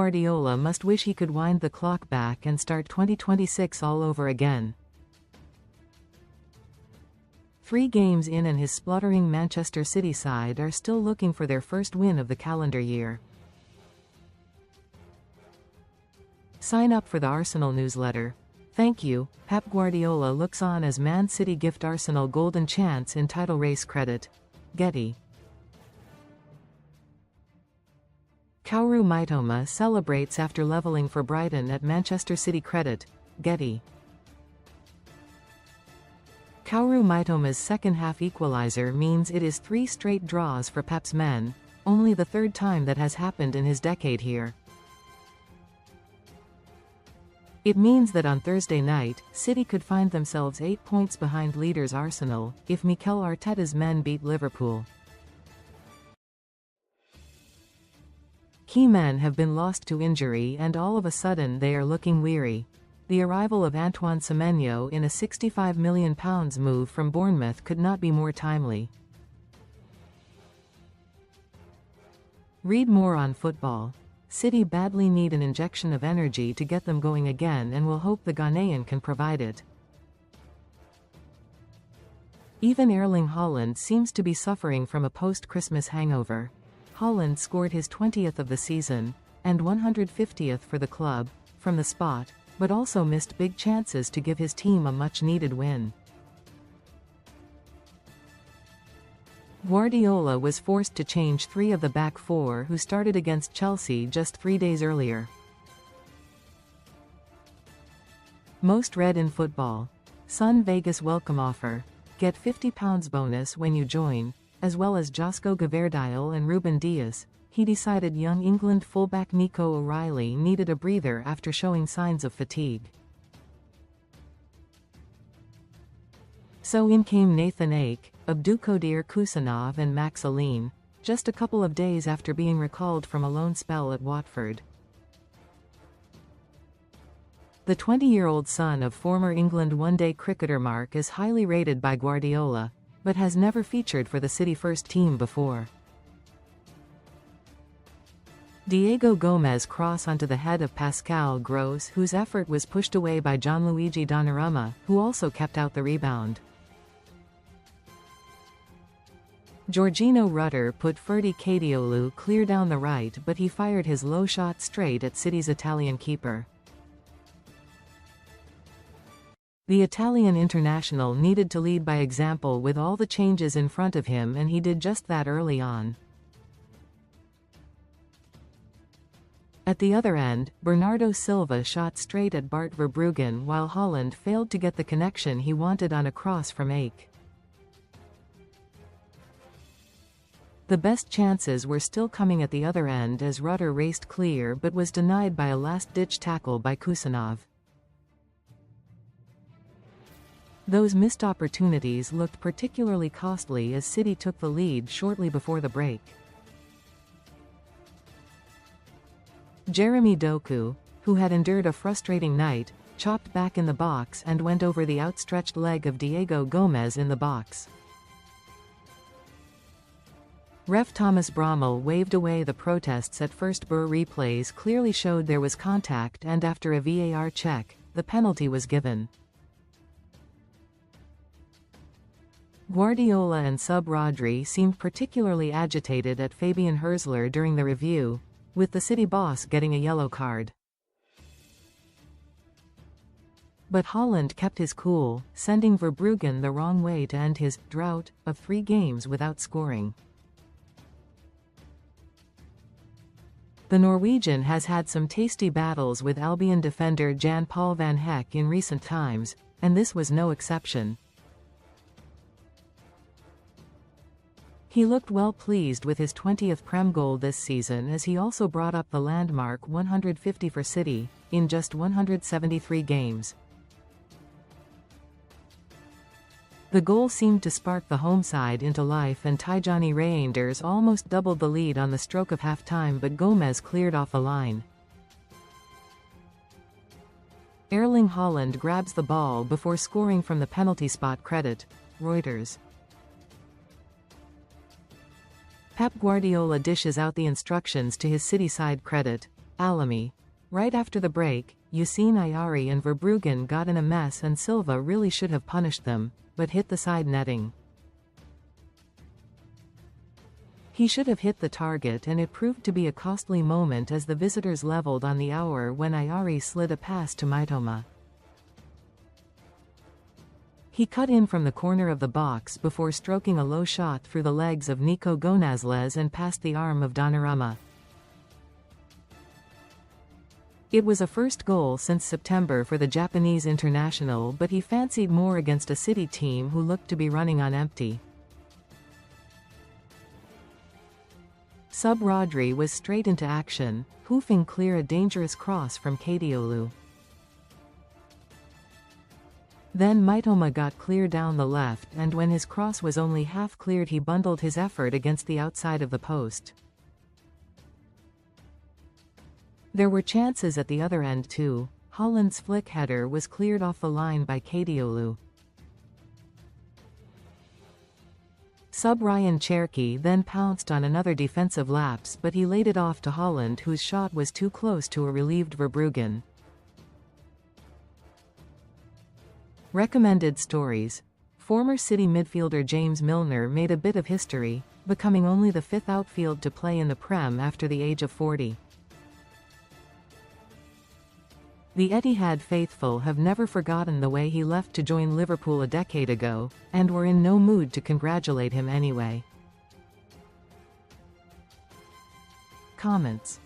Guardiola must wish he could wind the clock back and start 2026 all over again. 3 games in and his spluttering Manchester City side are still looking for their first win of the calendar year. Sign up for the Arsenal newsletter. Thank you. Pep Guardiola looks on as Man City gift Arsenal golden chance in title race credit. Getty. Kaoru Mitoma celebrates after levelling for Brighton at Manchester CityCredit. Getty. Kaoru Mitoma's second-half equaliser means it is 3 straight draws for Pep's men, only the 3rd time that has happened in his decade here. It means that on Thursday night, City could find themselves 8 points behind leaders Arsenal, if MIkel Arteta's men beat Liverpool. Key men have been lost to injury and all of a sudden they are looking weary. The arrival of Antoine Semenyo in a £65 million move from Bournemouth could not be more timely. Read more on football. City badly need an injection of energy to get them going again and will hope the Ghanaian can provide it. Even Erling Haaland seems to be suffering from a post-Christmas hangover. Haaland scored his 20th of the season, and 150th for the club, from the spot, but also missed big chances to give his team a much-needed win. Guardiola was forced to change 3 of the back 4 who started against Chelsea just 3 days earlier. Most read in football. Sun Vegas welcome offer. Get £50 bonus when you join, as well as Josko Gvardiol and Ruben Dias. He decided young England fullback Nico O'Reilly needed a breather after showing signs of fatigue. So in came Nathan Ake, Abdulkadir Kusanov and Max Aline, just a couple of days after being recalled from a loan spell at Watford. The 20-year-old son of former England one-day cricketer Mark is highly rated by Guardiola, but has never featured for the City first team before. Diego Gomez cross onto the head of Pascal Gross, whose effort was pushed away by Gianluigi Donnarumma, who also kept out the rebound. Georgino Rutter put Ferdi Kadiolu clear down the right, but he fired his low shot straight at City's Italian keeper. The Italian international needed to lead by example with all the changes in front of him, and he did just that early on. At the other end, Bernardo Silva shot straight at Bart Verbruggen while Haaland failed to get the connection he wanted on a cross from Ake. The best chances were still coming at the other end as Rutter raced clear but was denied by a last-ditch tackle by Kusanov. Those missed opportunities looked particularly costly as City took the lead shortly before the break. Jeremy Doku, who had endured a frustrating night, chopped back in the box and went over the outstretched leg of Diego Gomez in the box. Ref Thomas Brommel waved away the protests at first. Burr replays clearly showed there was contact, and after a VAR check, the penalty was given. Guardiola and sub Rodri seemed particularly agitated at Fabian Herzler during the review, with the City boss getting a yellow card. But Haaland kept his cool, sending Verbruggen the wrong way to end his drought of 3 games without scoring. The Norwegian has had some tasty battles with Albion defender Jan Paul van Hecke in recent times, and this was no exception. He looked well pleased with his 20th Prem goal this season, as he also brought up the landmark 150 for City, in just 173 games. The goal seemed to spark the home side into life, and Tijani Reinders almost doubled the lead on the stroke of half-time, but Gomez cleared off the line. Erling Haaland grabs the ball before scoring from the penalty spot. Credit. Reuters. Pep Guardiola dishes out the instructions to his City side. Credit. Alamy. Right after the break, Yassine Ayari and Verbruggen got in a mess and Silva really should have punished them, but hit the side netting. He should have hit the target, and it proved to be a costly moment as the visitors leveled on the hour when Ayari slid a pass to Mitoma. He cut in from the corner of the box before stroking a low shot through the legs of Nico Gonzalez and past the arm of Donnarumma. It was a first goal since September for the Japanese international, but he fancied more against a City team who looked to be running on empty. Sub Rodri was straight into action, hoofing clear a dangerous cross from Kadiolu. Then Mitoma got clear down the left, and when his cross was only half cleared he bundled his effort against the outside of the post. There were chances at the other end too. Haaland's flick header was cleared off the line by Kadiolu. Sub Ryan Cherki then pounced on another defensive lapse, but he laid it off to Haaland, whose shot was too close to a relieved Verbruggen. Recommended stories. Former City midfielder James Milner made a bit of history, becoming only the fifth outfield to play in the Prem after the age of 40. The Etihad faithful have never forgotten the way he left to join Liverpool a decade ago, and were in no mood to congratulate him anyway. Comments.